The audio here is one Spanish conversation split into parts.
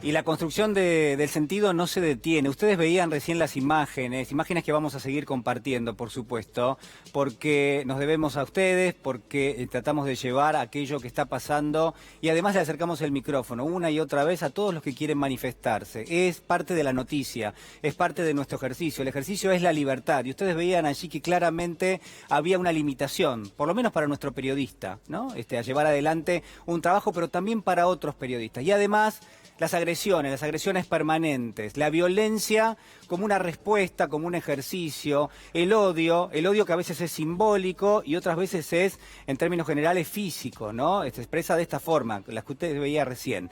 Y la construcción del sentido no se detiene. Ustedes veían recién las imágenes que vamos a seguir compartiendo, por supuesto, porque nos debemos a ustedes, porque tratamos de llevar aquello que está pasando y además le acercamos el micrófono una y otra vez a todos los que quieren manifestarse. Es parte de la noticia, es parte de nuestro ejercicio. El ejercicio es la libertad y ustedes veían allí que claramente había una limitación, por lo menos para nuestro periodista, ¿no? A llevar adelante un trabajo, pero también para otros periodistas. Y además las agresiones permanentes, la violencia como una respuesta, como un ejercicio, el odio que a veces es simbólico y otras veces es, en términos generales, físico, ¿no? Se expresa de esta forma, las que ustedes veían recién.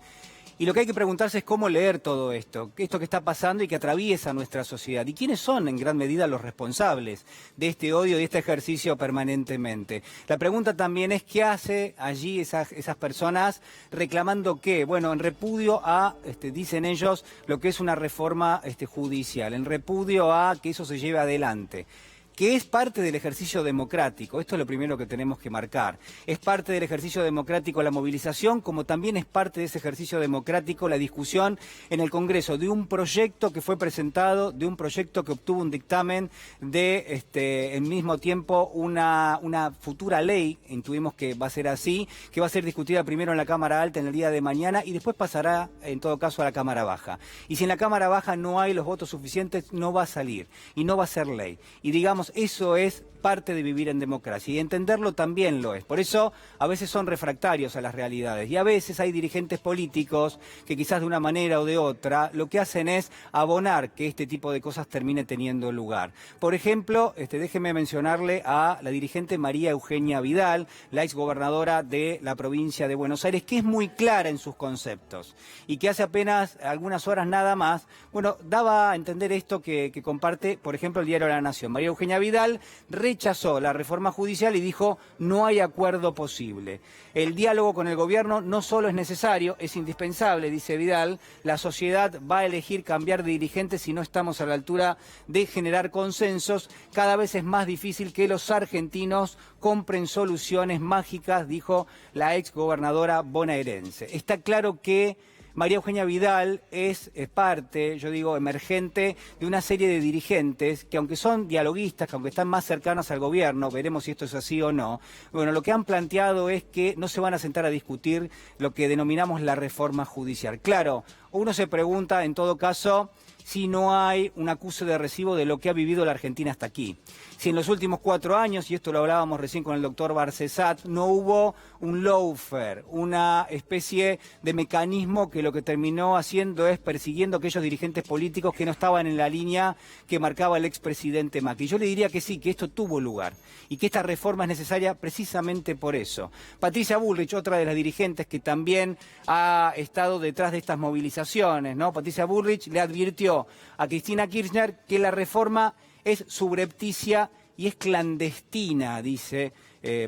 Y lo que hay que preguntarse es cómo leer todo esto que está pasando y que atraviesa nuestra sociedad. ¿Y quiénes son en gran medida los responsables de este odio y de este ejercicio permanentemente? La pregunta también es qué hace allí esas personas reclamando qué. Bueno, en repudio a, dicen ellos, lo que es una reforma judicial, en repudio a que eso se lleve adelante, que es parte del ejercicio democrático. Esto es lo primero que tenemos que marcar. Es parte del ejercicio democrático la movilización, como también es parte de ese ejercicio democrático la discusión en el Congreso de un proyecto que fue presentado, de un proyecto que obtuvo un dictamen de, en mismo tiempo, una futura ley, intuimos que va a ser así, que va a ser discutida primero en la Cámara Alta en el día de mañana y después pasará, en todo caso, a la Cámara Baja. Y si en la Cámara Baja no hay los votos suficientes, no va a salir y no va a ser ley. Y digamos, eso es parte de vivir en democracia y entenderlo también lo es. Por eso a veces son refractarios a las realidades y a veces hay dirigentes políticos que quizás de una manera o de otra lo que hacen es abonar que este tipo de cosas termine teniendo lugar. Por ejemplo, déjeme mencionarle a la dirigente María Eugenia Vidal, la exgobernadora de la provincia de Buenos Aires, que es muy clara en sus conceptos y que hace apenas algunas horas nada más, bueno, daba a entender esto que comparte, por ejemplo, el diario La Nación. María Eugenia Vidal rechazó la reforma judicial y dijo no hay acuerdo posible. El diálogo con el gobierno no solo es necesario, es indispensable, dice Vidal. La sociedad va a elegir cambiar de dirigente si no estamos a la altura de generar consensos. Cada vez es más difícil que los argentinos compren soluciones mágicas, dijo la exgobernadora bonaerense. Está claro que María Eugenia Vidal es parte, yo digo, emergente de una serie de dirigentes que aunque son dialoguistas, que aunque están más cercanos al gobierno, veremos si esto es así o no, bueno, lo que han planteado es que no se van a sentar a discutir lo que denominamos la reforma judicial. Claro, uno se pregunta en todo caso si no hay un acuse de recibo de lo que ha vivido la Argentina hasta aquí. Si en los últimos 4 años, y esto lo hablábamos recién con el doctor Barcesat, no hubo un lawfare, una especie de mecanismo que lo que terminó haciendo es persiguiendo a aquellos dirigentes políticos que no estaban en la línea que marcaba el expresidente Macri. Yo le diría que sí, que esto tuvo lugar y que esta reforma es necesaria precisamente por eso. Patricia Bullrich, otra de las dirigentes que también ha estado detrás de estas movilizaciones, ¿no? Patricia Bullrich le advirtió a Cristina Kirchner que la reforma es subrepticia y es clandestina, dice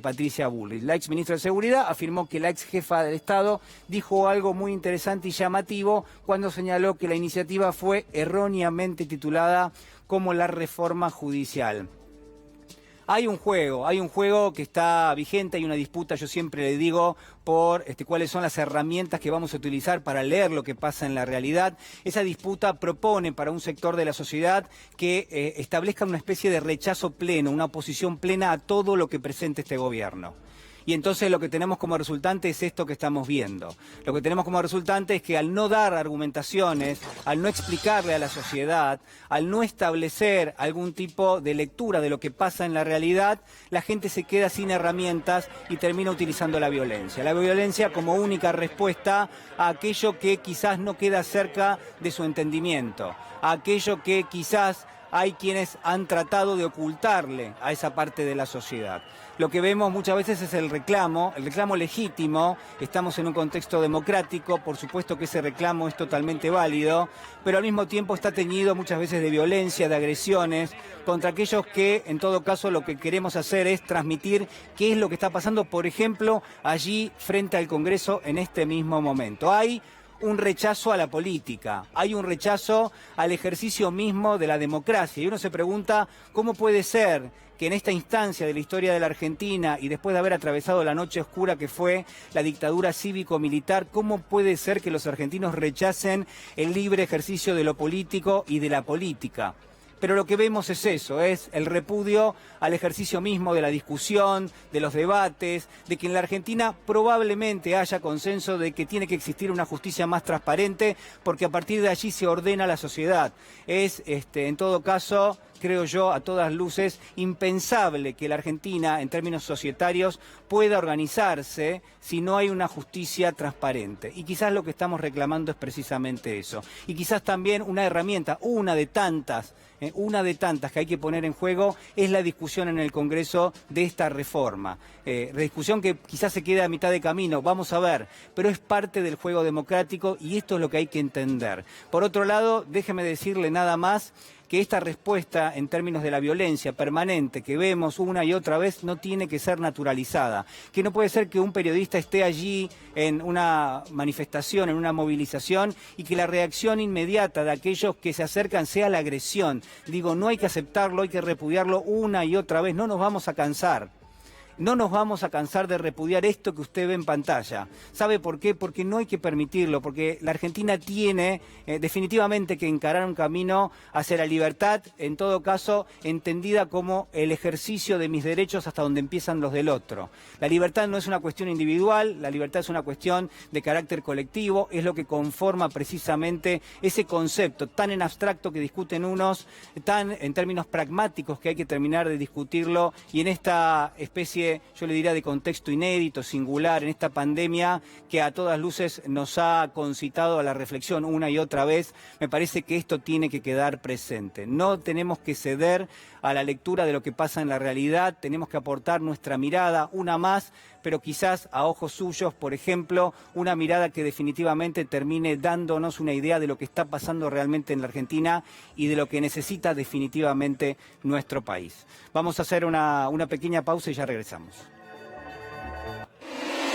Patricia Bullrich. La ex ministra de Seguridad afirmó que la ex jefa del Estado dijo algo muy interesante y llamativo cuando señaló que la iniciativa fue erróneamente titulada como la reforma judicial. Hay un juego que está vigente, hay una disputa, yo siempre le digo, por cuáles son las herramientas que vamos a utilizar para leer lo que pasa en la realidad. Esa disputa propone para un sector de la sociedad que establezca una especie de rechazo pleno, una oposición plena a todo lo que presente este gobierno. Y entonces lo que tenemos como resultante es esto que estamos viendo. Lo que tenemos como resultante es que al no dar argumentaciones, al no explicarle a la sociedad, al no establecer algún tipo de lectura de lo que pasa en la realidad, la gente se queda sin herramientas y termina utilizando la violencia. La violencia como única respuesta a aquello que quizás no queda cerca de su entendimiento, a aquello que quizás hay quienes han tratado de ocultarle a esa parte de la sociedad. Lo que vemos muchas veces es el reclamo legítimo. Estamos en un contexto democrático, por supuesto que ese reclamo es totalmente válido, pero al mismo tiempo está teñido muchas veces de violencia, de agresiones, contra aquellos que en todo caso lo que queremos hacer es transmitir qué es lo que está pasando, por ejemplo, allí frente al Congreso en este mismo momento. Hay un rechazo a la política, hay un rechazo al ejercicio mismo de la democracia. Y uno se pregunta cómo puede ser que en esta instancia de la historia de la Argentina y después de haber atravesado la noche oscura que fue la dictadura cívico-militar, ¿cómo puede ser que los argentinos rechacen el libre ejercicio de lo político y de la política? Pero lo que vemos es eso, es el repudio al ejercicio mismo de la discusión, de los debates, de que en la Argentina probablemente haya consenso de que tiene que existir una justicia más transparente, porque a partir de allí se ordena la sociedad. Es, en todo caso, creo yo, a todas luces, impensable que la Argentina, en términos societarios, pueda organizarse si no hay una justicia transparente. Y quizás lo que estamos reclamando es precisamente eso. Y quizás también una herramienta, una de tantas que hay que poner en juego, es la discusión en el Congreso de esta reforma. La discusión que quizás se queda a mitad de camino, vamos a ver, pero es parte del juego democrático y esto es lo que hay que entender. Por otro lado, déjeme decirle nada más que esta respuesta en términos de la violencia permanente que vemos una y otra vez no tiene que ser naturalizada, que no puede ser que un periodista esté allí en una manifestación, en una movilización y que la reacción inmediata de aquellos que se acercan sea la agresión. Digo, no hay que aceptarlo, hay que repudiarlo una y otra vez, no nos vamos a cansar. No nos vamos a cansar de repudiar esto que usted ve en pantalla. ¿Sabe por qué? Porque no hay que permitirlo, porque la Argentina tiene definitivamente que encarar un camino hacia la libertad, en todo caso entendida como el ejercicio de mis derechos hasta donde empiezan los del otro. La libertad no es una cuestión individual, la libertad es una cuestión de carácter colectivo, es lo que conforma precisamente ese concepto tan en abstracto que discuten unos, tan en términos pragmáticos que hay que terminar de discutirlo y en esta especie, yo le diría, de contexto inédito, singular, en esta pandemia que a todas luces nos ha concitado a la reflexión una y otra vez, me parece que esto tiene que quedar presente. No tenemos que ceder a la lectura de lo que pasa en la realidad, tenemos que aportar nuestra mirada, una más, pero quizás a ojos suyos, por ejemplo, una mirada que definitivamente termine dándonos una idea de lo que está pasando realmente en la Argentina y de lo que necesita definitivamente nuestro país. Vamos a hacer una pequeña pausa y ya regresamos.